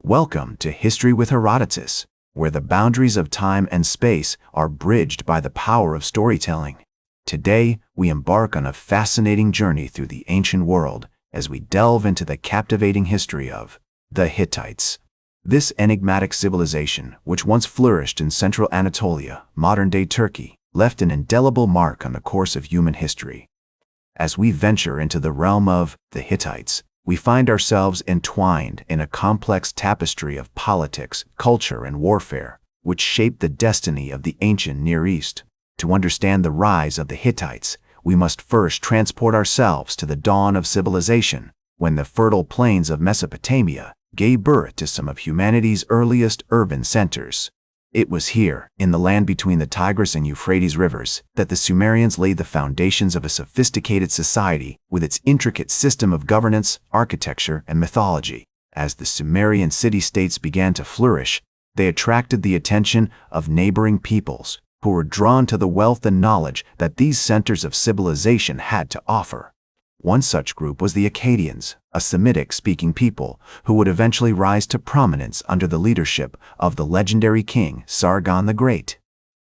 Welcome to History with Herodotus, where the boundaries of time and space are bridged by the power of storytelling. Today, we embark on a fascinating journey through the ancient world as we delve into the captivating history of the Hittites. This enigmatic civilization, which once flourished in central Anatolia, modern-day Turkey, left an indelible mark on the course of human history. As we venture into the realm of the Hittites, we find ourselves entwined in a complex tapestry of politics, culture, and warfare, which shaped the destiny of the ancient Near East. To understand the rise of the Hittites, we must first transport ourselves to the dawn of civilization, when the fertile plains of Mesopotamia gave birth to some of humanity's earliest urban centers. It was here, in the land between the Tigris and Euphrates rivers, that the Sumerians laid the foundations of a sophisticated society with its intricate system of governance, architecture, and mythology. As the Sumerian city-states began to flourish, they attracted the attention of neighboring peoples, who were drawn to the wealth and knowledge that these centers of civilization had to offer. One such group was the Akkadians, a Semitic-speaking people who would eventually rise to prominence under the leadership of the legendary king Sargon the Great.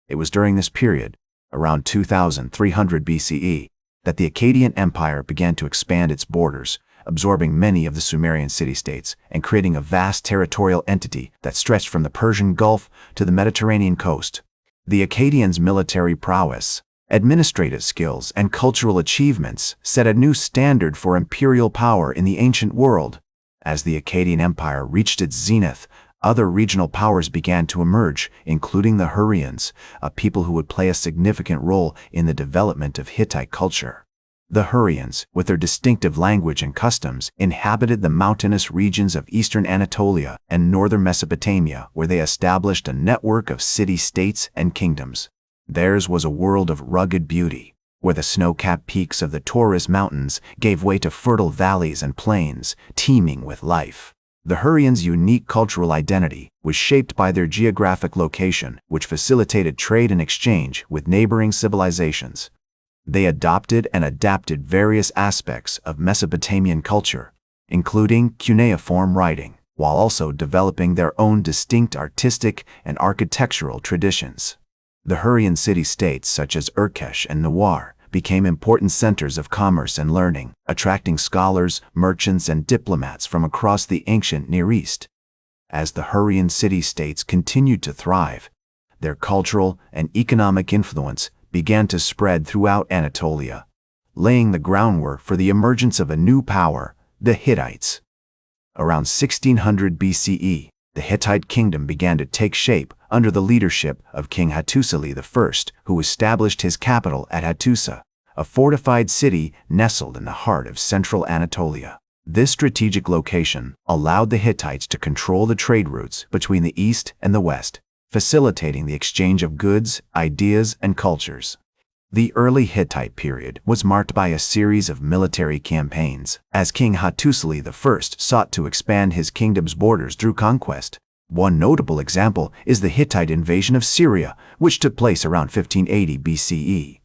It was during this period, around 2300 BCE, that the Akkadian Empire began to expand its borders, absorbing many of the Sumerian city-states and creating a vast territorial entity that stretched from the Persian Gulf to the Mediterranean coast. The Akkadians' military prowess, administrative skills, and cultural achievements set a new standard for imperial power in the ancient world. As the Akkadian Empire reached its zenith, other regional powers began to emerge, including the Hurrians, a people who would play a significant role in the development of Hittite culture. The Hurrians, with their distinctive language and customs, inhabited the mountainous regions of eastern Anatolia and northern Mesopotamia, where they established a network of city-states and kingdoms. Theirs was a world of rugged beauty, where the snow-capped peaks of the Taurus Mountains gave way to fertile valleys and plains, teeming with life. The Hurrians' unique cultural identity was shaped by their geographic location, which facilitated trade and exchange with neighboring civilizations. They adopted and adapted various aspects of Mesopotamian culture, including cuneiform writing, while also developing their own distinct artistic and architectural traditions. The Hurrian city-states such as Urkesh and Nawar became important centers of commerce and learning, attracting scholars, merchants, and diplomats from across the ancient Near East. As the Hurrian city-states continued to thrive, their cultural and economic influence began to spread throughout Anatolia, laying the groundwork for the emergence of a new power, the Hittites. Around 1600 BCE, the Hittite kingdom began to take shape under the leadership of King Hattusili I, who established his capital at Hattusa, a fortified city nestled in the heart of central Anatolia. This strategic location allowed the Hittites to control the trade routes between the east and the west, facilitating the exchange of goods, ideas, and cultures. The early Hittite period was marked by a series of military campaigns, as King Hattusili I sought to expand his kingdom's borders through conquest. One notable example is the Hittite invasion of Syria, which took place around 1580 BCE.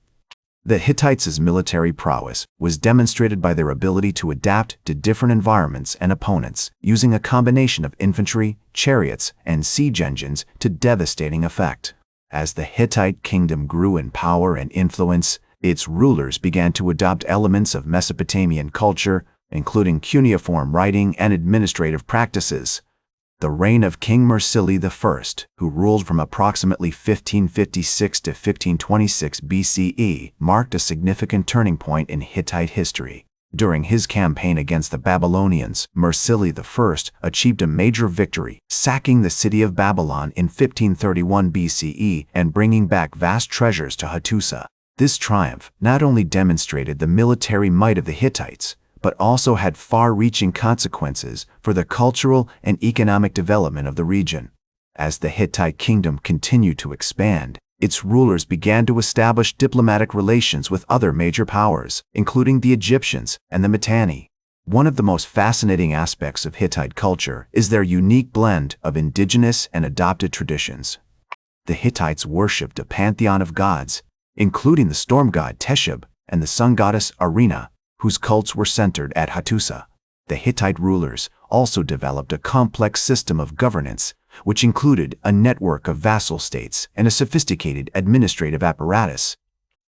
The Hittites' military prowess was demonstrated by their ability to adapt to different environments and opponents, using a combination of infantry, chariots, and siege engines to devastating effect. As the Hittite kingdom grew in power and influence, its rulers began to adopt elements of Mesopotamian culture, including cuneiform writing and administrative practices. The reign of King Mursili I, who ruled from approximately 1556 to 1526 BCE, marked a significant turning point in Hittite history. During his campaign against the Babylonians, Mursili I achieved a major victory, sacking the city of Babylon in 1531 BCE and bringing back vast treasures to Hattusa. This triumph not only demonstrated the military might of the Hittites, but also had far-reaching consequences for the cultural and economic development of the region. As the Hittite kingdom continued to expand, its rulers began to establish diplomatic relations with other major powers, including the Egyptians and the Mitanni. One of the most fascinating aspects of Hittite culture is their unique blend of indigenous and adopted traditions. The Hittites worshipped a pantheon of gods, including the storm god Teshub and the sun goddess Arina, whose cults were centered at Hattusa. The Hittite rulers also developed a complex system of governance, which included a network of vassal states and a sophisticated administrative apparatus.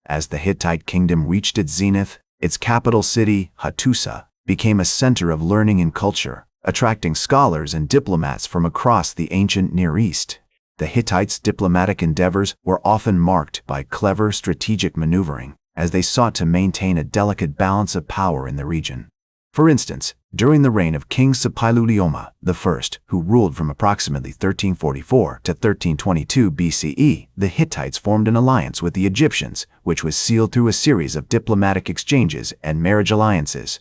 As the Hittite kingdom reached its zenith, its capital city, Hattusa, became a center of learning and culture, attracting scholars and diplomats from across the ancient Near East. The Hittites' diplomatic endeavors were often marked by clever strategic maneuvering, as they sought to maintain a delicate balance of power in the region. For instance, during the reign of King Suppiluliuma I, who ruled from approximately 1344 to 1322 BCE, the Hittites formed an alliance with the Egyptians, which was sealed through a series of diplomatic exchanges and marriage alliances.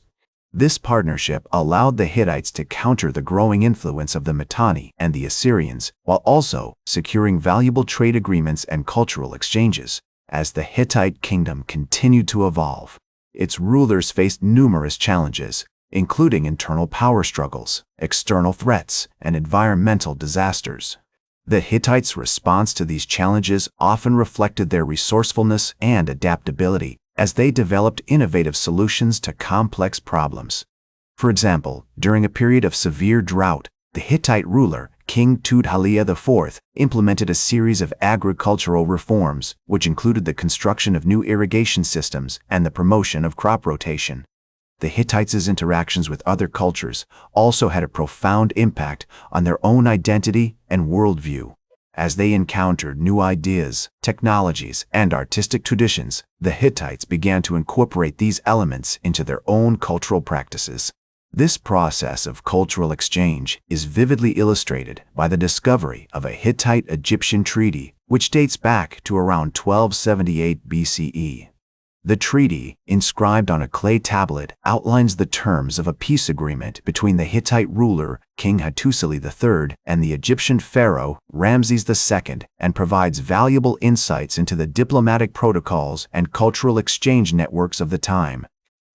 This partnership allowed the Hittites to counter the growing influence of the Mitanni and the Assyrians, while also securing valuable trade agreements and cultural exchanges. As the Hittite kingdom continued to evolve, its rulers faced numerous challenges, including internal power struggles, external threats, and environmental disasters. The Hittites' response to these challenges often reflected their resourcefulness and adaptability, as they developed innovative solutions to complex problems. For example, during a period of severe drought, the Hittite ruler, King Tudhaliya IV, implemented a series of agricultural reforms, which included the construction of new irrigation systems and the promotion of crop rotation. The Hittites' interactions with other cultures also had a profound impact on their own identity and worldview. As they encountered new ideas, technologies, and artistic traditions, the Hittites began to incorporate these elements into their own cultural practices. This process of cultural exchange is vividly illustrated by the discovery of a Hittite-Egyptian treaty, which dates back to around 1278 BCE. The treaty, inscribed on a clay tablet, outlines the terms of a peace agreement between the Hittite ruler, King Hattusili III, and the Egyptian pharaoh, Ramses II, and provides valuable insights into the diplomatic protocols and cultural exchange networks of the time.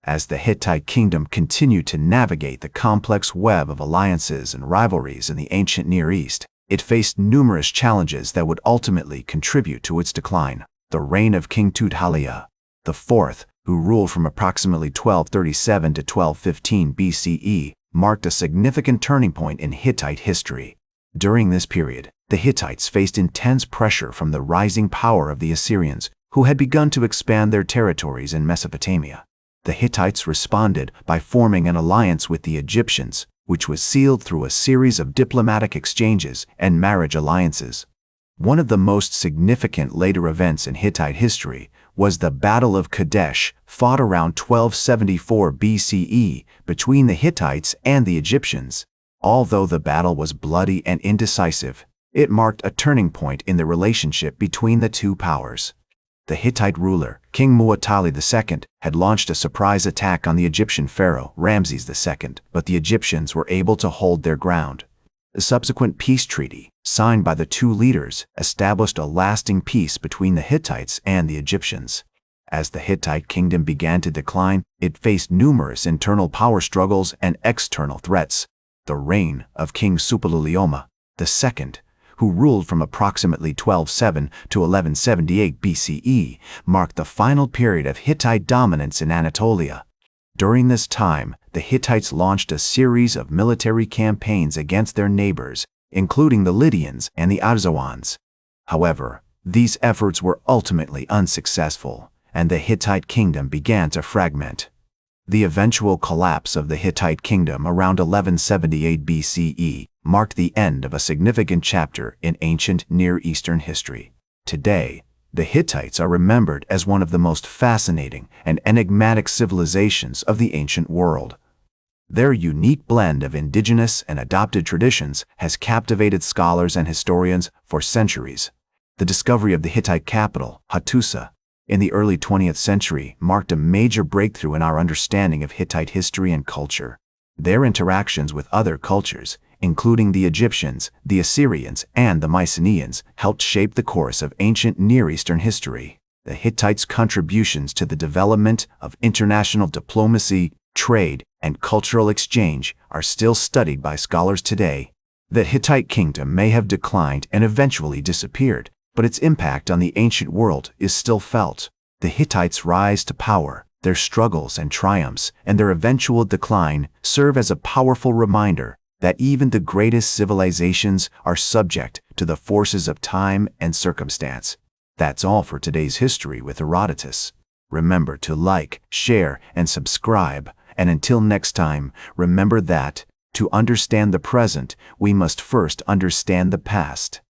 As the Hittite kingdom continued to navigate the complex web of alliances and rivalries in the ancient Near East, it faced numerous challenges that would ultimately contribute to its decline. The reign of King Tudhaliya IV, who ruled from approximately 1237 to 1215 BCE, marked a significant turning point in Hittite history. During this period, the Hittites faced intense pressure from the rising power of the Assyrians, who had begun to expand their territories in Mesopotamia. The Hittites responded by forming an alliance with the Egyptians, which was sealed through a series of diplomatic exchanges and marriage alliances. One of the most significant later events in Hittite history was the Battle of Kadesh, fought around 1274 BCE between the Hittites and the Egyptians. Although the battle was bloody and indecisive, it marked a turning point in the relationship between the two powers. The Hittite ruler, King Muwatalli II, had launched a surprise attack on the Egyptian pharaoh, Ramses II, but the Egyptians were able to hold their ground. The subsequent peace treaty, signed by the two leaders, established a lasting peace between the Hittites and the Egyptians. As the Hittite kingdom began to decline, it faced numerous internal power struggles and external threats. The reign of King Suppiluliuma II, who ruled from approximately 1207 to 1178 BCE, marked the final period of Hittite dominance in Anatolia. During this time, the Hittites launched a series of military campaigns against their neighbors, including the Lydians and the Arzawans. However, these efforts were ultimately unsuccessful, and the Hittite kingdom began to fragment. The eventual collapse of the Hittite kingdom around 1178 BCE marked the end of a significant chapter in ancient Near Eastern history. Today, the Hittites are remembered as one of the most fascinating and enigmatic civilizations of the ancient world. Their unique blend of indigenous and adopted traditions has captivated scholars and historians for centuries. The discovery of the Hittite capital, Hattusa, in the early 20th century marked a major breakthrough in our understanding of Hittite history and culture. Their interactions with other cultures, including the Egyptians, the Assyrians, and the Mycenaeans, helped shape the course of ancient Near Eastern history. The Hittites' contributions to the development of international diplomacy, trade, and cultural exchange are still studied by scholars today. The Hittite kingdom may have declined and eventually disappeared, but its impact on the ancient world is still felt. The Hittites' rise to power, Their struggles and triumphs and their eventual decline serve as a powerful reminder that even the greatest civilizations are subject to the forces of time and circumstance. That's all for today's History with Herodotus. Remember to like, share, and subscribe. And until next time, remember that, to understand the present, we must first understand the past.